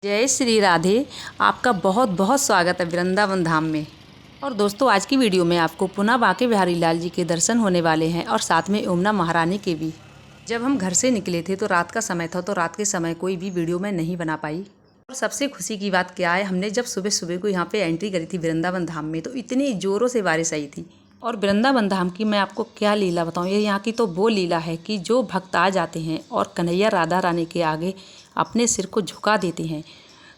जय श्री राधे। आपका बहुत बहुत स्वागत है वृंदावन धाम में। और दोस्तों, आज की वीडियो में आपको पुनः बांके बिहारी लाल जी के दर्शन होने वाले हैं और साथ में यमुना महारानी के भी। जब हम घर से निकले थे तो रात का समय था, तो रात के समय कोई भी वीडियो मैं नहीं बना पाई। और सबसे खुशी की बात क्या है, हमने जब सुबह सुबह को यहाँ पे एंट्री करी थी वृंदावन धाम में, तो इतनी ज़ोरों से बारिश आई थी। और वृंदावन धाम की मैं आपको क्या लीला बताऊँ, ये यहाँ की तो वो लीला है कि जो भक्त आ जाते हैं और कन्हैया राधा रानी के आगे अपने सिर को झुका देते हैं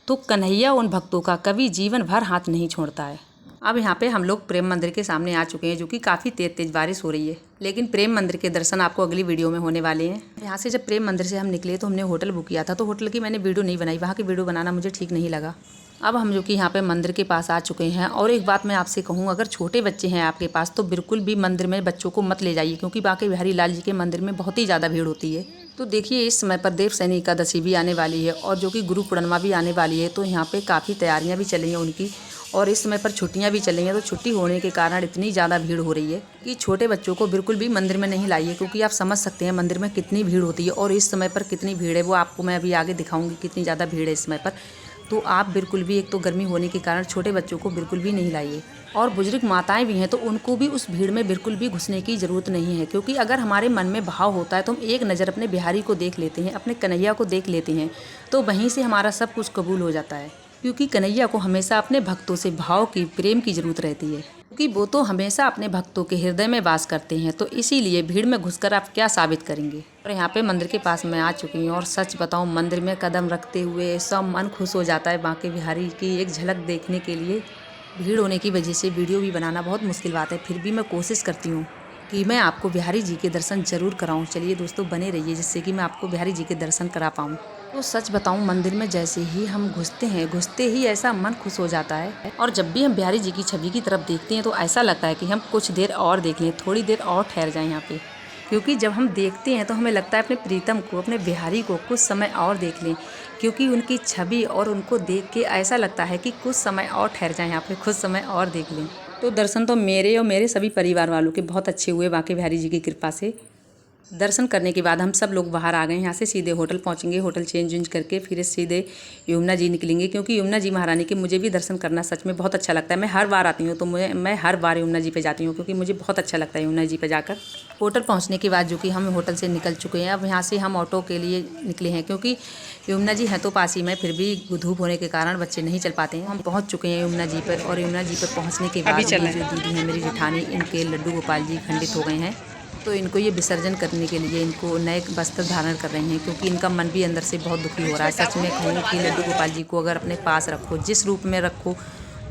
तो कन्हैया उन भक्तों का कभी जीवन भर हाथ नहीं छोड़ता है। अब यहाँ पे हम लोग प्रेम मंदिर के सामने आ चुके हैं, जो कि काफ़ी तेज़ बारिश हो रही है, लेकिन प्रेम मंदिर के दर्शन आपको अगली वीडियो में होने वाले हैं। यहाँ से जब प्रेम मंदिर से हम निकले तो हमने होटल बुक किया था, तो होटल की मैंने वीडियो नहीं बनाई, वहाँ की वीडियो बनाना मुझे ठीक नहीं लगा। अब हम जो कि यहाँ पे मंदिर के पास आ चुके हैं। और एक बात मैं आपसे कहूँ, अगर छोटे बच्चे हैं आपके पास तो बिल्कुल भी मंदिर में बच्चों को मत ले जाइए, क्योंकि बांके बिहारी लाल जी के मंदिर में बहुत ही ज़्यादा भीड़ होती है। तो देखिए, इस समय पर देवशयनी एकादशी भी आने वाली है और जो कि गुरु पूर्णिमा भी आने वाली है, तो यहाँ पे काफ़ी तैयारियाँ भी चल रही हैं उनकी। और इस समय पर छुट्टियाँ भी चल रही हैं, तो छुट्टी होने के कारण इतनी ज़्यादा भीड़ हो रही है कि छोटे बच्चों को बिल्कुल भी मंदिर में नहीं लाइए, क्योंकि आप समझ सकते हैं मंदिर में कितनी भीड़ होती है। और इस समय पर कितनी भीड़ है वो आपको मैं अभी आगे दिखाऊंगी, कितनी ज़्यादा भीड़ है इस समय पर। तो आप बिल्कुल भी, एक तो गर्मी होने के कारण छोटे बच्चों को बिल्कुल भी नहीं लाइए। और बुजुर्ग माताएं भी हैं तो उनको भी उस भीड़ में बिल्कुल भी घुसने की ज़रूरत नहीं है, क्योंकि अगर हमारे मन में भाव होता है तो हम एक नज़र अपने बिहारी को देख लेते हैं, अपने कन्हैया को देख लेते हैं, तो वहीं से हमारा सब कुछ कबूल हो जाता है। क्योंकि कन्हैया को हमेशा अपने भक्तों से भाव की, प्रेम की ज़रूरत रहती है, क्योंकि वो तो हमेशा अपने भक्तों के हृदय में वास करते हैं। तो इसीलिए भीड़ में घुसकर आप क्या साबित करेंगे। और यहाँ पे मंदिर के पास मैं आ चुकी हूँ और सच बताऊँ, मंदिर में कदम रखते हुए सब मन खुश हो जाता है बांके बिहारी की एक झलक देखने के लिए। भीड़ होने की वजह से वीडियो भी बनाना बहुत मुश्किल बात है, फिर भी मैं कोशिश करती हूँ कि मैं आपको बिहारी जी के दर्शन जरूर कराऊँ। चलिए दोस्तों, बने रहिए जिससे कि मैं आपको बिहारी जी के दर्शन करा पाऊँ। तो सच बताऊं, मंदिर में जैसे ही हम घुसते ही ऐसा मन खुश हो जाता है। और जब भी हम बिहारी जी की छवि की तरफ देखते हैं तो ऐसा लगता है कि हम कुछ देर और देख लें, थोड़ी देर और ठहर जाएं यहाँ पे। क्योंकि जब हम देखते हैं तो हमें लगता है अपने प्रीतम को, अपने बिहारी को कुछ समय और देख लें, क्योंकि उनकी छवि और उनको देख के ऐसा लगता है कि कुछ समय और ठहर जाएं यहाँ पे, कुछ समय और देख लें। तो दर्शन तो मेरे और मेरे सभी परिवार वालों के बहुत अच्छे हुए बांके बिहारी जी की कृपा से। दर्शन करने के बाद हम सब लोग बाहर आ गए। यहाँ से सीधे होटल पहुँचेंगे, होटल चेंज करके फिर सीधे यमुना जी निकलेंगे, क्योंकि यमुना जी महारानी के मुझे भी दर्शन करना सच में बहुत अच्छा लगता है। मैं हर बार आती हूँ तो मैं हर बार यमुना जी पे जाती हूँ, क्योंकि मुझे बहुत अच्छा लगता है यमुना जी पे जाकर। होटल पहुँचने के बाद जो कि हम होटल से निकल चुके हैं, अब यहाँ से हम ऑटो के लिए निकले हैं, क्योंकि यमुना जी है तो पास ही में, फिर भी धूप होने के कारण बच्चे नहीं चल पाते हैं। हम पहुँच चुके हैं यमुना जी पर। और यमुना जी पर पहुँचने के बाद जो दीदी हैं मेरी जेठानी, इनके लड्डू गोपाल जी खंडित हो गए हैं, तो इनको ये विसर्जन करने के लिए इनको नए वस्त्र धारण कर रही हैं, क्योंकि इनका मन भी अंदर से बहुत दुखी हो रहा है। सच में कहूँ कि लड्डू गोपाल जी को अगर अपने पास रखो, जिस रूप में रखो,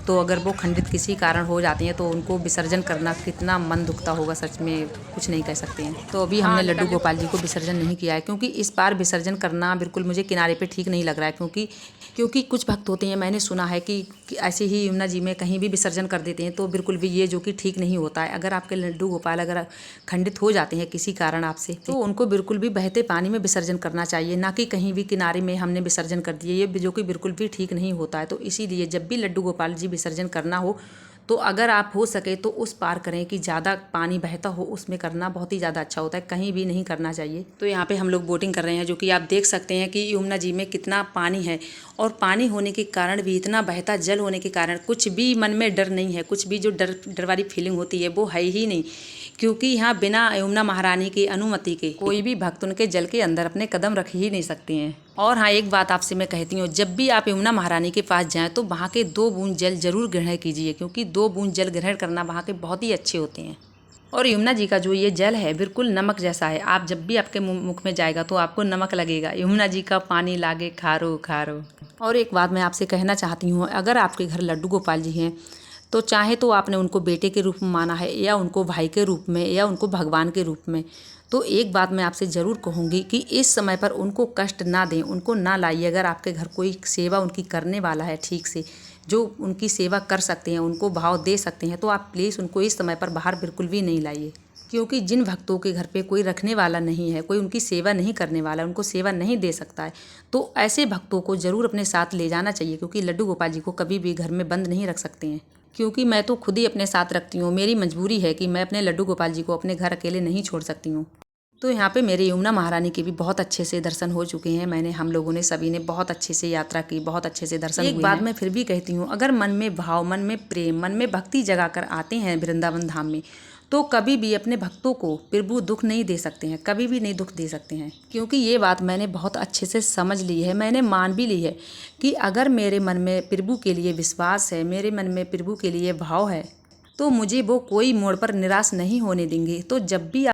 तो अगर वो खंडित किसी कारण हो जाती हैं तो उनको विसर्जन करना कितना मन दुखता होगा, सच में कुछ नहीं कह सकते हैं। तो अभी हमने लड्डू गोपाल जी को विसर्जन नहीं किया है, क्योंकि इस बार विसर्जन करना बिल्कुल मुझे किनारे पे ठीक नहीं लग रहा है। क्योंकि कुछ भक्त होते हैं, मैंने सुना है कि ऐसे ही यमुना जी में कहीं भी विसर्जन कर देते हैं, तो बिल्कुल भी ये जो कि ठीक नहीं होता है। अगर आपके लड्डू गोपाल अगर खंडित हो जाते हैं किसी कारण आपसे, तो उनको बिल्कुल भी बहते पानी में विसर्जन करना चाहिए, ना कि कहीं भी किनारे में हमने विसर्जन कर दिए, ये जो कि बिल्कुल भी ठीक नहीं होता है। तो इसीलिए जब भी लड्डू गोपाल जी विसर्जन करना हो तो अगर आप हो सके तो उस पार करें कि ज़्यादा पानी बहता हो, उसमें करना बहुत ही ज़्यादा अच्छा होता है, कहीं भी नहीं करना चाहिए। तो यहाँ पे हम लोग बोटिंग कर रहे हैं, जो कि आप देख सकते हैं कि यमुना जी में कितना पानी है। और पानी होने के कारण भी, इतना बहता जल होने के कारण कुछ भी मन में डर नहीं है, कुछ भी जो डर वाली फीलिंग होती है वो है ही नहीं, क्योंकि यहाँ बिना यमुना महारानी की अनुमति के कोई भी भक्त उनके जल के अंदर अपने कदम रख ही नहीं सकते हैं। और हाँ, एक बात आपसे मैं कहती हूँ, जब भी आप यमुना महारानी के पास जाएं तो वहाँ के 2 बूंद जल जरूर ग्रहण कीजिए, क्योंकि 2 बूंद जल ग्रहण करना वहाँ के बहुत ही अच्छे होते हैं। और यमुना जी का जो ये जल है बिल्कुल नमक जैसा है, आप जब भी आपके मुख में जाएगा तो आपको नमक लगेगा। यमुना जी का पानी लागे खारो खारो। और एक बात मैं आपसे कहना चाहती हूँ, अगर आपके घर लड्डू गोपाल जी हैं तो चाहे तो आपने उनको बेटे के रूप में माना है, या उनको भाई के रूप में, या उनको भगवान के रूप में, तो एक बात मैं आपसे ज़रूर कहूँगी कि इस समय पर उनको कष्ट ना दें, उनको ना लाइए। अगर आपके घर कोई सेवा उनकी करने वाला है ठीक से, जो उनकी सेवा कर सकते हैं, उनको भाव दे सकते हैं, तो आप प्लीज़ उनको इस समय पर बाहर बिल्कुल भी नहीं लाइए। क्योंकि जिन भक्तों के घर पे कोई रखने वाला नहीं है, कोई उनकी सेवा नहीं करने वाला, उनको सेवा नहीं दे सकता है, तो ऐसे भक्तों को ज़रूर अपने साथ ले जाना चाहिए, क्योंकि लड्डू गोपाल जी को कभी भी घर में बंद नहीं रख सकते हैं। क्योंकि मैं तो खुद ही अपने साथ रखती हूँ, मेरी मजबूरी है कि मैं अपने लड्डू गोपाल जी को अपने घर अकेले नहीं छोड़ सकती हूँ। तो यहाँ पे मेरे यमुना महारानी के भी बहुत अच्छे से दर्शन हो चुके हैं। हम लोगों ने सभी ने बहुत अच्छे से यात्रा की, बहुत अच्छे से दर्शन हुए। एक बात मैं फिर भी कहती हूँ, अगर मन में भाव, मन में प्रेम, मन में भक्ति जगा कर आते हैं वृंदावन धाम में, तो कभी भी अपने भक्तों को प्रभु दुख नहीं दे सकते हैं, कभी भी नहीं दुख दे सकते हैं। क्योंकि ये बात मैंने बहुत अच्छे से समझ ली है, मैंने मान भी ली है कि अगर मेरे मन में प्रभु के लिए विश्वास है, मेरे मन में प्रभु के लिए भाव है, तो मुझे वो कोई मोड़ पर निराश नहीं होने देंगे। तो जब भी